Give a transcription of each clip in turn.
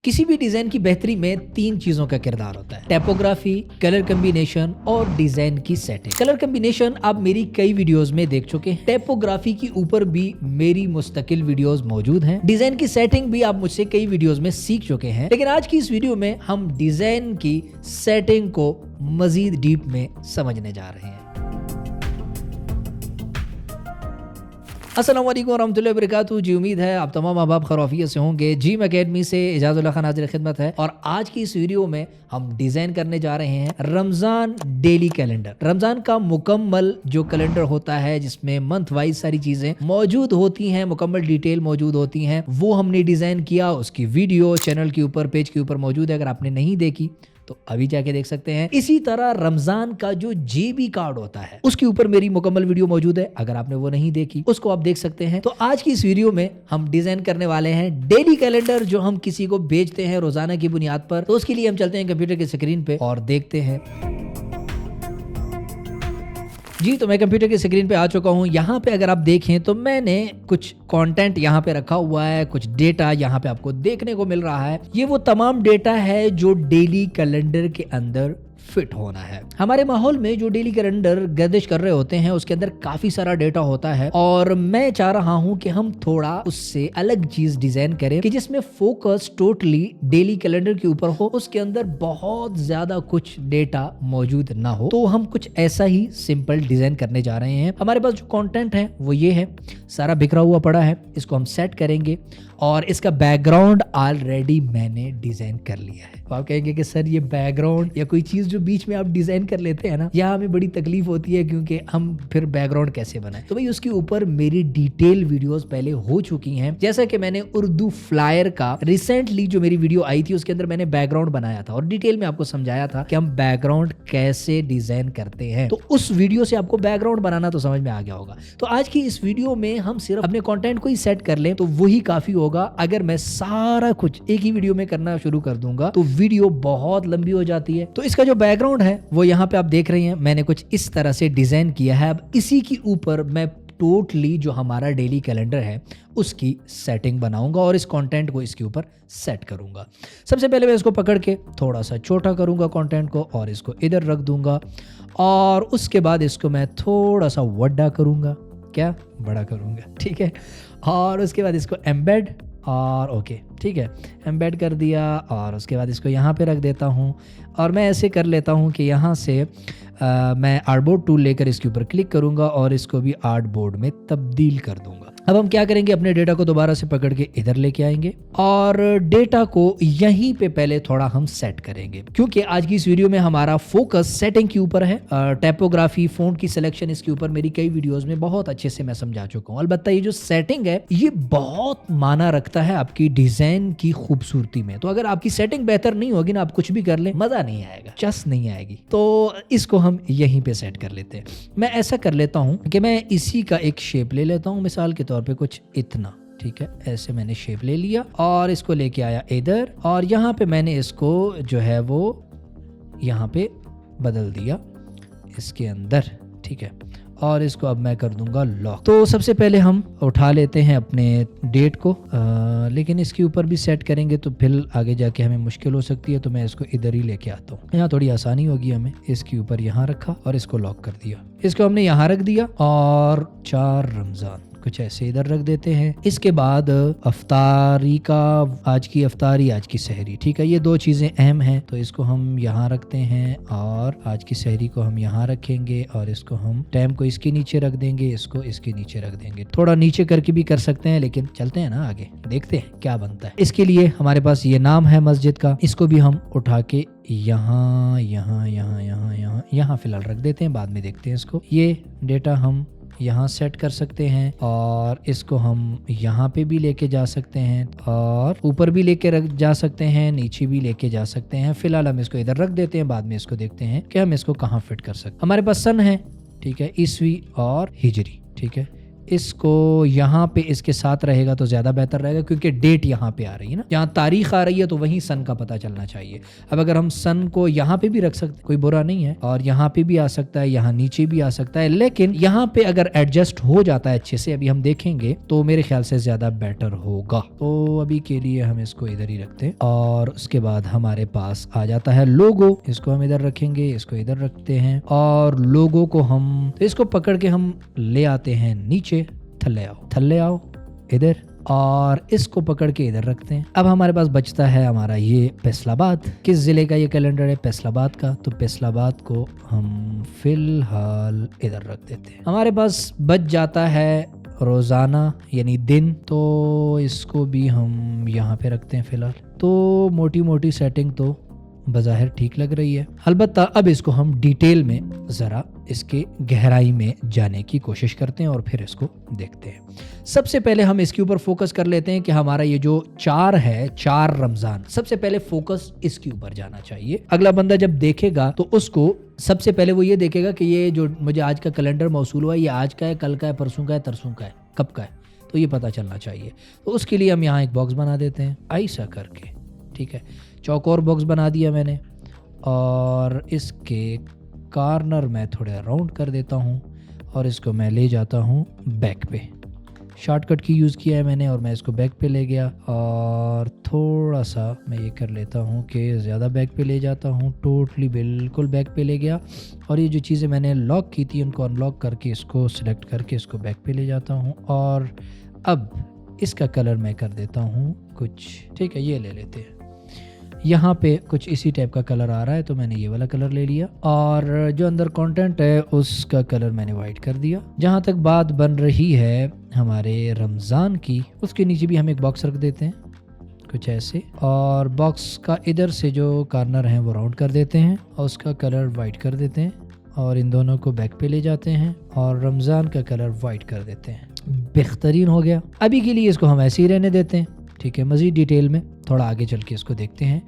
किसी भी डिजाइन की बेहतरी में 3 चीजों का किरदार होता है। टाइपोग्राफी, कलर कम्बिनेशन और डिजाइन की सेटिंग। कलर कम्बिनेशन आप मेरी कई वीडियोस में देख चुके हैं। टाइपोग्राफी के ऊपर भी मेरी मुस्तकिल वीडियोस मौजूद हैं। डिजाइन की सेटिंग भी आप मुझसे कई वीडियोस में सीख चुके हैं, लेकिन आज की इस वीडियो में हम डिजाइन की सेटिंग को मजीद डीप में समझने जा रहे हैं। अस्सलाम वालेकुम रहमतुल्लाहि व बरकातहू। जी, उम्मीद है आप तमाम अहबाब खैरियत से होंगे। जिम एकेडमी से इजाज़ुल्लाह खान हाज़िर खिदमत है और आज की इस वीडियो में हम डिज़ाइन करने जा रहे हैं रमज़ान डेली कैलेंडर। रमज़ान का मुकम्मल जो कैलेंडर होता है जिसमें मंथ वाइज सारी चीज़ें मौजूद होती हैं, मुकम्मल डिटेल मौजूद होती हैं, वो हमने डिज़ाइन किया। उसकी वीडियो चैनल के ऊपर, पेज के ऊपर मौजूद है। अगर आपने नहीं देखी तो अभी जाके देख सकते हैं। इसी तरह रमजान का जो जेबी कार्ड होता है उसके ऊपर मेरी मुकम्मल वीडियो मौजूद है। अगर आपने वो नहीं देखी उसको आप देख सकते हैं। तो आज की इस वीडियो में हम डिजाइन करने वाले हैं डेली कैलेंडर जो हम किसी को भेजते हैं रोजाना की बुनियाद पर। तो उसके लिए हम चलते हैं कंप्यूटर की स्क्रीन पे और देखते हैं। जी, तो मैं कंप्यूटर की स्क्रीन पे आ चुका हूँ। यहाँ पे अगर आप देखें तो मैंने कुछ कंटेंट यहाँ पे रखा हुआ है, कुछ डेटा यहाँ पे आपको देखने को मिल रहा है। ये वो तमाम डेटा है जो डेली कैलेंडर के अंदर फिट होना है। हमारे माहौल में जो डेली कैलेंडर गर्दिश कर रहे होते हैं उसके अंदर काफी सारा डेटा होता है और मैं चाह रहा हूं कि हम थोड़ा उससे अलग चीज डिजाइन करें कि जिसमें फोकस टोटली डेली कैलेंडर के ऊपर हो, उसके अंदर बहुत ज्यादा कुछ डेटा मौजूद ना हो। तो हम कुछ ऐसा ही सिंपल डिजाइन करने जा रहे हैं। हमारे पास जो कंटेंट है वो ये है, सारा बिखरा हुआ पड़ा है। इसको हम सेट करेंगे और इसका बैकग्राउंड ऑलरेडी मैंने डिजाइन कर लिया है। तो आप कहेंगे कि सर ये बैकग्राउंड या कोई चीज जो बीच में आप डिजाइन कर लेते हैं ना, यहाँ हमें बड़ी तकलीफ होती है क्योंकि हम फिर बैकग्राउंड कैसे बनाएं। तो भाई उसके ऊपर मेरी डिटेल वीडियोस पहले हो चुकी हैं। जैसा कि मैंने उर्दू फ्लायर का रिसेंटली जो मेरी वीडियो आई थी उसके अंदर मैंने बैकग्राउंड बनाया था और डिटेल में आपको समझाया था कि हम बैकग्राउंड कैसे डिजाइन करते हैं। तो उस वीडियो से आपको बैकग्राउंड बनाना तो समझ में आ गया होगा। तो आज की इस वीडियो में हम सिर्फ अपने कंटेंट को ही सेट कर लें तो वही काफी होगा। अगर मैं सारा कुछ एक ही वीडियो में करना शुरू कर दूंगा तो वीडियो बहुत लंबी हो जाती है। तो इसका जो बैकग्राउंड है वो यहाँ पे आप देख रहे हैं, मैंने कुछ इस तरह से डिजाइन किया है। अब इसी के ऊपर मैं टोटली जो हमारा डेली कैलेंडर है उसकी सेटिंग बनाऊंगा और इस कंटेंट को इसके ऊपर सेट करूंगा। सबसे पहले मैं इसको पकड़ के थोड़ा सा छोटा करूंगा कंटेंट को और इसको इधर रख दूंगा और उसके बाद इसको मैं थोड़ा सा बड़ा करूंगा, क्या बड़ा करूंगा, ठीक है। और उसके बाद इसको एम्बेड और ओके, ठीक है, एम्बेड कर दिया और उसके बाद इसको यहाँ पे रख देता हूँ और मैं ऐसे कर लेता हूँ कि यहाँ से मैं आर्टबोर्ड टूल लेकर इसके ऊपर क्लिक करूँगा और इसको भी आर्टबोर्ड में तब्दील कर दूंगा। अब हम क्या करेंगे, अपने डेटा को दोबारा से पकड़ के इधर लेके आएंगे और डेटा को यहीं पे पहले थोड़ा हम सेट करेंगे क्योंकि आज की इस वीडियो में हमारा फोकस सेटिंग के ऊपर है। टाइपोग्राफी, फोंट की सिलेक्शन, इसके ऊपर मेरी कई वीडियोस में बहुत अच्छे से मैं समझा चुका हूँ। अलबत्ता ये जो सेटिंग है ये बहुत माना रखता है आपकी डिजाइन की खूबसूरती में। तो अगर आपकी सेटिंग बेहतर नहीं होगी ना, आप कुछ भी कर ले, मजा नहीं आएगा, चस नहीं आएगी। तो इसको हम यहीं पे सेट कर लेते हैं। मैं ऐसा कर लेता हूँ कि मैं इसी का एक शेप ले लेता हूँ, मिसाल के तौर पे कुछ इतना, ठीक है। ऐसे मैंने शेप ले लिया और इसको लेके आया इधर और यहाँ पे मैंने इसको जो है वो यहाँ पे बदल दिया इसके अंदर, ठीक है। और इसको अब मैं कर दूंगा लॉक। तो सबसे पहले हम उठा लेते हैं अपने डेट को, लेकिन इसके ऊपर भी सेट करेंगे तो फिर आगे जाके हमें मुश्किल हो सकती है। तो मैं इसको इधर ही लेके आता हूँ, यहाँ थोड़ी आसानी होगी हमें। इसके ऊपर यहाँ रखा और इसको लॉक कर दिया। इसको हमने यहाँ रख दिया और 4 रमजान कुछ ऐसे इधर रख देते हैं। इसके बाद अफ्तारी का, आज की अफ्तारी, आज की सहरी, ठीक है। ये 2 चीजें अहम हैं तो इसको हम यहाँ रखते हैं और आज की सहरी को हम यहाँ रखेंगे और इसको हम टाइम को इसके नीचे रख देंगे, इसको इसके नीचे रख देंगे। थोड़ा नीचे करके भी कर सकते हैं लेकिन चलते हैं ना आगे, देखते हैं क्या बनता है। इसके लिए हमारे पास ये नाम है मस्जिद का, इसको भी हम उठा के यहाँ यहाँ यहाँ यहाँ यहाँ यहाँ फिलहाल रख देते हैं, बाद में देखते हैं इसको। ये डेटा हम यहाँ सेट कर सकते हैं और इसको हम यहाँ पे भी लेके जा सकते हैं और ऊपर भी लेके जा सकते हैं, नीचे भी लेके जा सकते हैं। फिलहाल हम इसको इधर रख देते हैं, बाद में इसको देखते हैं कि हम इसको कहाँ फिट कर सकते हैं। हमारे पास सन है, ठीक है, ईस्वी और हिजरी, ठीक है। इसको यहाँ पे इसके साथ रहेगा तो ज़्यादा बेहतर रहेगा, क्योंकि डेट यहाँ पे आ रही है ना, यहाँ तारीख आ रही है तो वहीं सन का पता चलना चाहिए। अब अगर हम सन को यहाँ पे भी रख सकते, कोई बुरा नहीं है, और यहाँ पे भी आ सकता है, यहाँ नीचे भी आ सकता है, लेकिन यहाँ पे अगर एडजस्ट हो जाता है अच्छे से, अभी हम देखेंगे, तो मेरे ख्याल से ज़्यादा बेटर होगा। तो अभी के लिए हम इसको इधर ही रखते हैं, और उसके बाद हमारे पास आ जाता है लोगो। इसको हम इधर रखेंगे, इसको इधर रखते हैं, और लोगो को हम तो इसको पकड़ के हम ले आते हैं नीचे, थल्ले आओ इधर, और इसको पकड़ के इधर रखते हैं। अब हमारे पास बचता है हमारा ये फैसलाबाद। किस जिले का ये कैलेंडर है? फैसलाबाद का। तो फैसलाबाद को हम फिलहाल इधर रख देते हैं। हमारे पास बच जाता है रोज़ाना यानी दिन, तो इसको भी हम यहाँ पे रखते हैं फिलहाल। तो मोटी मोटी सेटिंग तो बज़ाहिर ठीक लग रही है। अलबत्ता अब इसको हम डिटेल में ज़रा इसके गहराई में जाने की कोशिश करते हैं और फिर इसको देखते हैं। सबसे पहले हम इसके ऊपर फोकस कर लेते हैं कि हमारा ये जो 4 है, 4 रमज़ान, सबसे पहले फोकस इसके ऊपर जाना चाहिए। अगला बंदा जब देखेगा तो उसको सबसे पहले वो ये देखेगा कि ये जो मुझे आज का कैलेंडर मौसूल हुआ, ये आज का है, कल का है, परसों का है, तरसों का है, कब का है, तो ये पता चलना चाहिए। तो उसके लिए हम यहाँ एक बॉक्स बना देते हैं ऐसा करके, ठीक है। चौकोर बॉक्स बना दिया मैंने, और इसके कॉर्नर में थोड़े राउंड कर देता हूँ, और इसको मैं ले जाता हूँ बैक पे। शॉर्टकट की यूज़ किया है मैंने, और मैं इसको बैक पे ले गया, और थोड़ा सा मैं ये कर लेता हूँ कि ज़्यादा बैक पे ले जाता हूँ, टोटली बिल्कुल बैक पे ले गया, और ये जो चीज़ें मैंने लॉक की थी उनको अनलॉक करके इसको सिलेक्ट करके इसको बैक पे ले जाता हूँ। और अब इसका कलर मैं कर देता हूँ कुछ, ठीक है, ये ले लेते हैं। यहाँ पे कुछ इसी टाइप का कलर आ रहा है, तो मैंने ये वाला कलर ले लिया, और जो अंदर कंटेंट है उसका कलर मैंने वाइट कर दिया। जहाँ तक बात बन रही है हमारे रमज़ान की, उसके नीचे भी हम एक बॉक्स रख देते हैं कुछ ऐसे, और बॉक्स का इधर से जो कॉर्नर है वो राउंड कर देते हैं, और उसका कलर वाइट कर देते हैं, और इन दोनों को बैक पे ले जाते हैं, और रमज़ान का कलर वाइट कर देते हैं। बेहतरीन हो गया। अभी के लिए इसको हम ऐसे ही रहने देते हैं, ठीक है। मज़ीद डिटेल में थोड़ा आगे चल के इसको देखते हैं।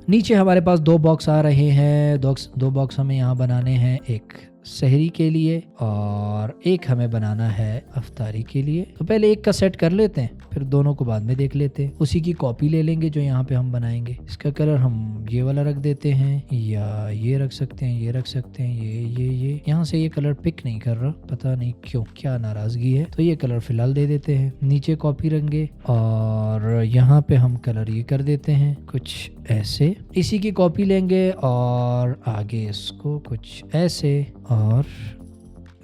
नीचे हमारे पास 2 बॉक्स आ रहे हैं। 2 बॉक्स हमें यहाँ बनाने हैं, एक सहरी के लिए और एक हमें बनाना है अफ्तारी के लिए। तो पहले एक का सेट कर लेते हैं, फिर दोनों को बाद में देख लेते हैं। उसी की कॉपी ले लेंगे जो यहाँ पे हम बनाएंगे। इसका कलर हम ये वाला रख देते हैं, या ये रख सकते हैं, ये रख सकते हैं, ये यहाँ से ये कलर पिक नहीं कर रहा, पता नहीं क्यों, क्या नाराज़गी है। तो ये कलर फिलहाल दे देते हैं। नीचे कॉपी रंगे, और यहाँ पे हम कलर ये कर देते हैं कुछ ऐसे। इसी की कॉपी लेंगे और आगे इसको कुछ ऐसे और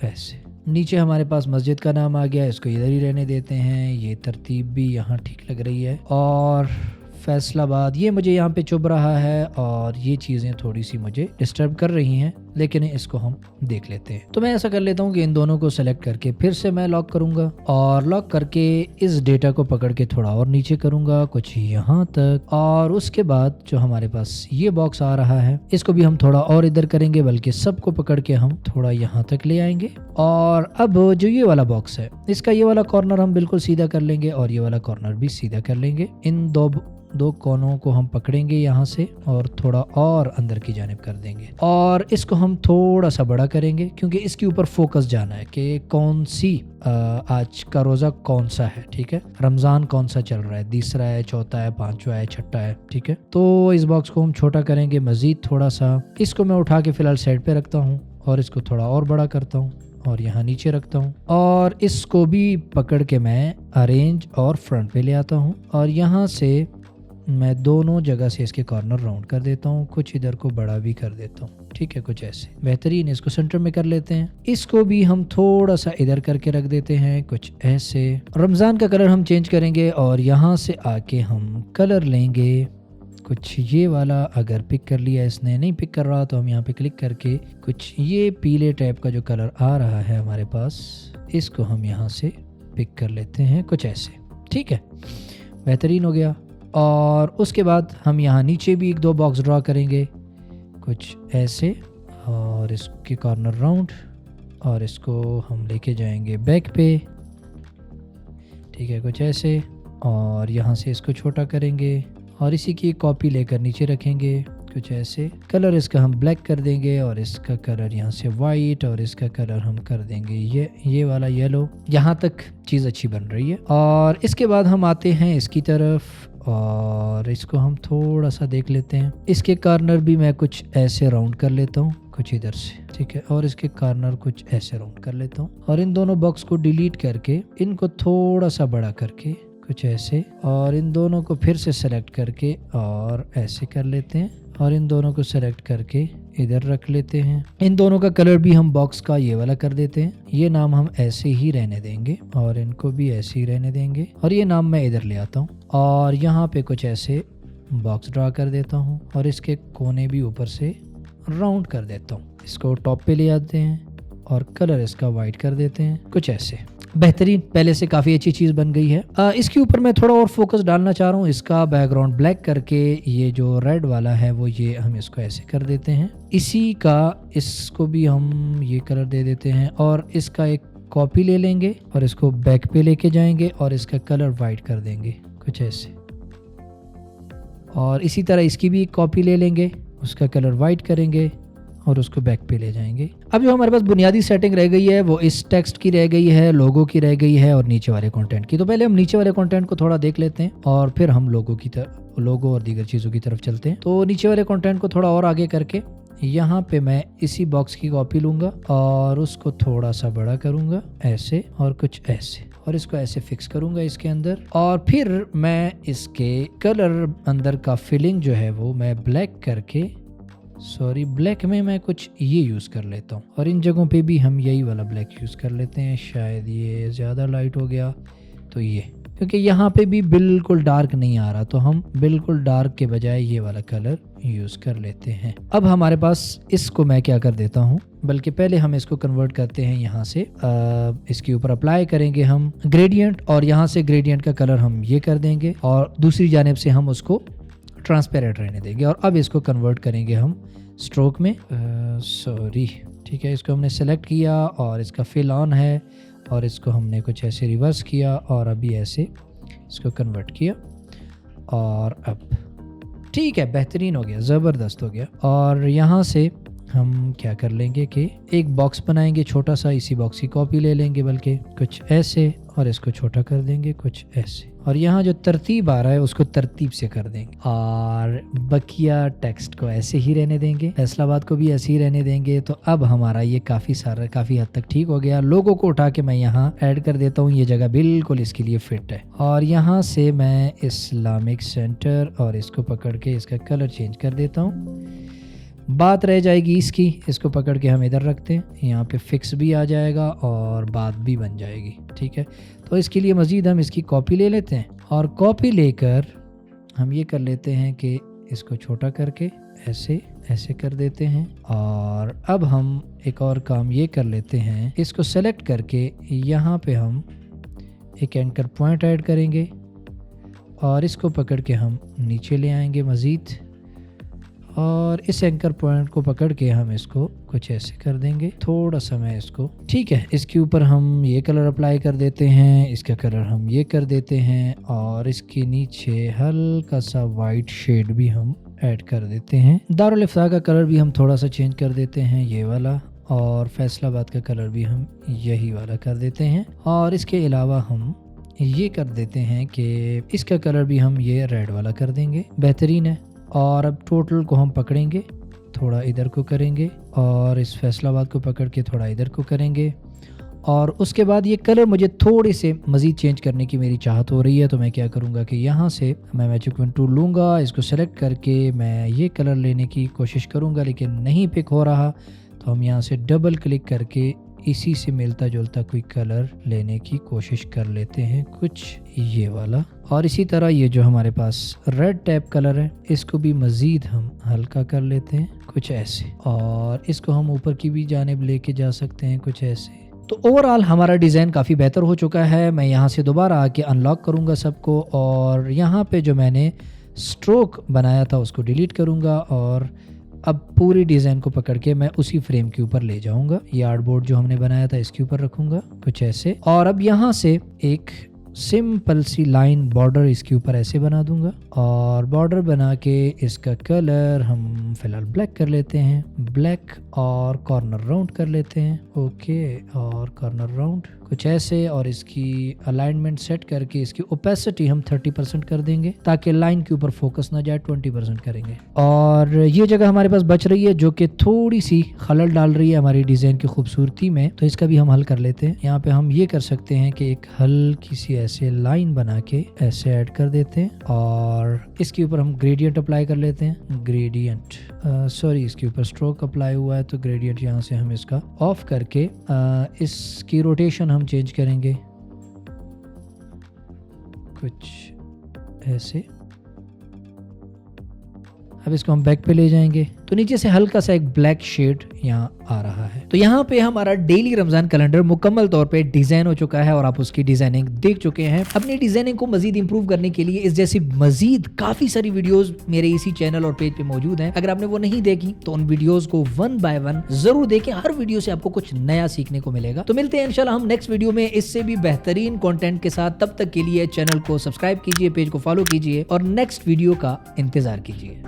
ऐसे। नीचे हमारे पास मस्जिद का नाम आ गया, इसको इधर ही रहने देते हैं। ये तरतीब भी यहाँ ठीक लग रही है। और फैसलाबाद ये मुझे यहाँ पे चुभ रहा है, और ये चीज़ें थोड़ी सी मुझे डिस्टर्ब कर रही हैं, लेकिन इसको हम देख लेते हैं। तो मैं ऐसा कर लेता हूँ कि इन दोनों को सेलेक्ट करके फिर से मैं लॉक करूँगा, और लॉक करके इस डेटा को पकड़ के थोड़ा और नीचे करूँगा कुछ यहाँ तक। और उसके बाद जो हमारे पास ये बॉक्स आ रहा है, इसको भी हम थोड़ा और इधर करेंगे, बल्कि सबको पकड़ के हम थोड़ा यहाँ तक ले आएंगे। और अब जो ये वाला बॉक्स है, इसका ये वाला कॉर्नर हम बिल्कुल सीधा कर लेंगे, और ये वाला कॉर्नर भी सीधा कर लेंगे। इन दो कोनों को हम पकड़ेंगे यहाँ से, और थोड़ा और अंदर की जानिब कर देंगे, और इसको हम थोड़ा सा बड़ा करेंगे, क्योंकि इसके ऊपर फोकस जाना है कि कौन सी आज का रोज़ा कौन सा है, ठीक है। रमज़ान कौन सा चल रहा है, 3रा है, 4था है, 5वां है, 6ठा है, ठीक है। तो इस बॉक्स को हम छोटा करेंगे मज़ीद थोड़ा सा। इसको मैं उठा के फ़िलहाल साइड पे रखता हूँ, और इसको थोड़ा और बड़ा करता हूँ, और यहाँ नीचे रखता हूँ, और इसको भी पकड़ के मैं अरेंज और फ्रंट पे ले आता हूँ, और यहाँ से मैं दोनों जगह से इसके कॉर्नर राउंड कर देता हूँ, कुछ इधर को बड़ा भी कर देता हूँ, ठीक है, कुछ ऐसे। बेहतरीन। इसको सेंटर में कर लेते हैं। इसको भी हम थोड़ा सा इधर करके रख देते हैं कुछ ऐसे। रमज़ान का कलर हम चेंज करेंगे, और यहाँ से आके हम कलर लेंगे कुछ ये वाला। अगर पिक कर लिया इसने, नहीं पिक कर रहा, तो हम यहाँ पे क्लिक करके कुछ ये पीले टाइप का जो कलर आ रहा है हमारे पास, इसको हम यहाँ से पिक कर लेते हैं कुछ ऐसे, ठीक है। बेहतरीन हो गया। और उसके बाद हम यहाँ नीचे भी 1-2 बॉक्स ड्रॉ करेंगे कुछ ऐसे, और इसके कॉर्नर राउंड, और इसको हम लेके जाएंगे बैक पे, ठीक है, कुछ ऐसे। और यहाँ से इसको छोटा करेंगे, और इसी की कॉपी लेकर नीचे रखेंगे कुछ ऐसे। कलर इसका हम ब्लैक कर देंगे और इसका कलर यहाँ से वाइट और इसका कलर हम कर देंगे ये वाला येलो। यहाँ तक चीज़ अच्छी बन रही है। और इसके बाद हम आते हैं इसकी तरफ और इसको हम थोड़ा सा देख लेते हैं। इसके कॉर्नर भी मैं कुछ ऐसे राउंड कर लेता हूँ, कुछ इधर से, ठीक है, और इसके कॉर्नर कुछ ऐसे राउंड कर लेता हूँ। और इन दोनों बॉक्स को डिलीट करके इनको थोड़ा सा बड़ा करके कुछ ऐसे, और इन दोनों को फिर से सेलेक्ट करके और ऐसे कर लेते हैं, और इन दोनों को सेलेक्ट करके इधर रख लेते हैं। इन दोनों का कलर भी हम बॉक्स का ये वाला कर देते हैं। ये नाम हम ऐसे ही रहने देंगे और इनको भी ऐसे ही रहने देंगे, और ये नाम मैं इधर ले आता हूँ और यहाँ पे कुछ ऐसे बॉक्स ड्रा कर देता हूँ और इसके कोने भी ऊपर से राउंड कर देता हूँ। इसको टॉप पे ले आते हैं और कलर इसका वाइट कर देते हैं, कुछ ऐसे। बेहतरीन, पहले से काफ़ी अच्छी चीज़ बन गई है। इसके ऊपर मैं थोड़ा और फोकस डालना चाह रहा हूँ। इसका बैकग्राउंड ब्लैक करके ये जो रेड वाला है वो ये हम इसको ऐसे कर देते हैं। इसी का इसको भी हम ये कलर दे देते हैं और इसका एक कॉपी ले लेंगे और इसको बैक पे लेके जाएंगे और इसका कलर वाइट कर देंगे, कुछ ऐसे। और इसी तरह इसकी भी एक कॉपी ले लेंगे, उसका कलर वाइट करेंगे और उसको बैक पे ले जाएंगे। अब जो हमारे पास बुनियादी सेटिंग रह गई है वो इस टेक्स्ट की रह गई है, लोगो की रह गई है और नीचे वाले कंटेंट की। तो पहले हम नीचे वाले कंटेंट को थोड़ा देख लेते हैं और फिर हम लोगो और दीगर चीज़ों की तरफ चलते हैं। तो नीचे वाले कंटेंट को थोड़ा और आगे करके यहाँ पे मैं इसी बॉक्स की कॉपी लूँगा और उसको थोड़ा सा बड़ा करूँगा ऐसे और कुछ ऐसे, और इसको ऐसे फिक्स करूँगा इसके अंदर। और फिर मैं इसके कलर अंदर का फिलिंग जो है वो मैं ब्लैक करके, ब्लैक में मैं कुछ ये यूज़ कर लेता हूँ और इन जगहों पे भी हम यही वाला ब्लैक यूज़ कर लेते हैं। शायद ये ज़्यादा लाइट हो गया तो ये, क्योंकि यहाँ पे भी बिल्कुल डार्क नहीं आ रहा तो हम बिल्कुल डार्क के बजाय ये वाला कलर यूज़ कर लेते हैं। अब हमारे पास इसको मैं क्या कर देता हूँ, बल्कि पहले हम इसको कन्वर्ट करते हैं यहाँ से। इसके ऊपर अप्लाई करेंगे हम ग्रेडियंट और यहाँ से ग्रेडियंट का कलर हम ये कर देंगे और दूसरी जानिब से हम उसको ट्रांसपेरेंट रहने देंगे। और अब इसको कन्वर्ट करेंगे हम स्ट्रोक में, ठीक है। इसको हमने सेलेक्ट किया और इसका फिल ऑन है और इसको हमने कुछ ऐसे रिवर्स किया और अभी ऐसे इसको कन्वर्ट किया और अब ठीक है, बेहतरीन हो गया, ज़बरदस्त हो गया। और यहाँ से हम क्या कर लेंगे कि एक बॉक्स बनाएंगे छोटा सा, इसी बॉक्स की कॉपी ले लेंगे बल्कि कुछ ऐसे, और इसको छोटा कर देंगे कुछ ऐसे, और यहाँ जो तरतीब आ रहा है उसको तरतीब से कर देंगे और बकिया टेक्स्ट को ऐसे ही रहने देंगे, फैसलाबाद को भी ऐसे ही रहने देंगे। तो अब हमारा ये काफ़ी हद तक ठीक हो गया। लोगों को उठा के मैं यहाँ ऐड कर देता हूँ, ये जगह बिल्कुल इसके लिए फिट है। और यहाँ से मैं इस्लामिक सेंटर और इसको पकड़ के इसका कलर चेंज कर देता हूँ। बात रह जाएगी इसकी, इसको पकड़ के हम इधर रखते हैं, यहाँ पे फिक्स भी आ जाएगा और बात भी बन जाएगी, ठीक है। तो इसके लिए मज़ीद हम इसकी कॉपी ले लेते हैं और कॉपी लेकर हम ये कर लेते हैं कि इसको छोटा करके ऐसे कर देते हैं। और अब हम एक और काम ये कर लेते हैं, इसको सेलेक्ट करके यहाँ पे हम एक एंकर पॉइंट ऐड करेंगे और इसको पकड़ के हम नीचे ले आएंगे मज़ीद, और इस एंकर पॉइंट को पकड़ के हम इसको कुछ ऐसे कर देंगे। थोड़ा सा मैं इसको, ठीक है, इसके ऊपर हम ये कलर अप्लाई कर देते हैं, इसका कलर हम ये कर देते हैं और इसके नीचे हल्का सा वाइट शेड भी हम ऐड कर देते हैं। दारुल इफ्ता का कलर भी हम थोड़ा सा चेंज कर देते हैं, ये वाला, और फैसलाबाद का कलर भी हम यही वाला कर देते हैं। और इसके अलावा हम ये कर देते हैं कि इसका कलर भी हम ये रेड वाला कर देंगे, बेहतरीन है। और अब टोटल को हम पकड़ेंगे, थोड़ा इधर को करेंगे और इस फैसलाबाद को पकड़ के थोड़ा इधर को करेंगे। और उसके बाद ये कलर मुझे थोड़े से मज़ीद चेंज करने की मेरी चाहत हो रही है, तो मैं क्या करूँगा कि यहाँ से मैं मैजिक वन टूल लूँगा, इसको सेलेक्ट करके मैं ये कलर लेने की कोशिश करूँगा लेकिन नहीं पिक हो रहा, तो हम यहाँ से डबल क्लिक करके इसी से मिलता जुलता कोई कलर लेने की कोशिश कर लेते हैं, कुछ ये वाला। और इसी तरह ये जो हमारे पास रेड टैप कलर है इसको भी मज़ीद हम हल्का कर लेते हैं, कुछ ऐसे, और इसको हम ऊपर की भी जानिब लेके जा सकते हैं, कुछ ऐसे। तो ओवरऑल हमारा डिज़ाइन काफ़ी बेहतर हो चुका है। मैं यहाँ से दोबारा आके अनलॉक करूँगा सबको और यहाँ पे जो मैंने स्ट्रोक बनाया था उसको डिलीट करूँगा और अब पूरी डिज़ाइन को पकड़ के मैं उसी फ्रेम के ऊपर ले जाऊँगा। ये आर्टबोर्ड जो हमने बनाया था इसके ऊपर रखूँगा, कुछ ऐसे। और अब यहाँ से एक सिंपल सी लाइन बॉर्डर इसके ऊपर ऐसे बना दूंगा और बॉर्डर बना के इसका कलर हम फिलहाल ब्लैक कर लेते हैं, ब्लैक, और कॉर्नर राउंड कर लेते हैं। ओके, और कॉर्नर राउंड कुछ ऐसे, और इसकी अलाइनमेंट सेट करके इसकी ओपेसिटी हम 30% कर देंगे ताकि लाइन के ऊपर फोकस ना जाए, 20% करेंगे। और ये जगह हमारे पास बच रही है जो कि थोड़ी सी खलल डाल रही है हमारी डिजाइन की खूबसूरती में, तो इसका भी हम हल कर लेते हैं। यहाँ पे हम ये कर सकते हैं कि एक हल्की सी ऐसे लाइन बना के ऐसे ऐड कर देते हैं और इसके ऊपर हम ग्रेडियंट अप्लाई कर लेते हैं। ग्रेडियंट सॉरी, इसके ऊपर स्ट्रोक अप्लाई हुआ है तो ग्रेडियंट यहाँ से हम इसका ऑफ करके इसकी रोटेशन हम चेंज करेंगे कुछ ऐसे। अब इसको हम बैक पे ले जाएंगे तो नीचे से हल्का सा एक ब्लैक शेड यहाँ आ रहा है। तो यहाँ पे हमारा डेली रमजान कैलेंडर मुकम्मल तौर पे डिजाइन हो चुका है और आप उसकी डिजाइनिंग देख चुके हैं। अपनी डिजाइनिंग को मजीद इंप्रूव करने के लिए इस जैसी मजीद काफी सारी वीडियोस मेरे इसी चैनल और पेज पे मौजूद हैं। अगर आपने वो नहीं देखी तो उन वीडियोस को 1 बाय 1 जरूर देखें। हर वीडियो से आपको कुछ नया सीखने को मिलेगा। तो मिलते हैं इंशाल्लाह हम नेक्स्ट वीडियो में इससे भी बेहतरीन कंटेंट के साथ। तब तक के लिए चैनल को सब्सक्राइब कीजिए, पेज को फॉलो कीजिए और नेक्स्ट वीडियो का इंतजार कीजिए।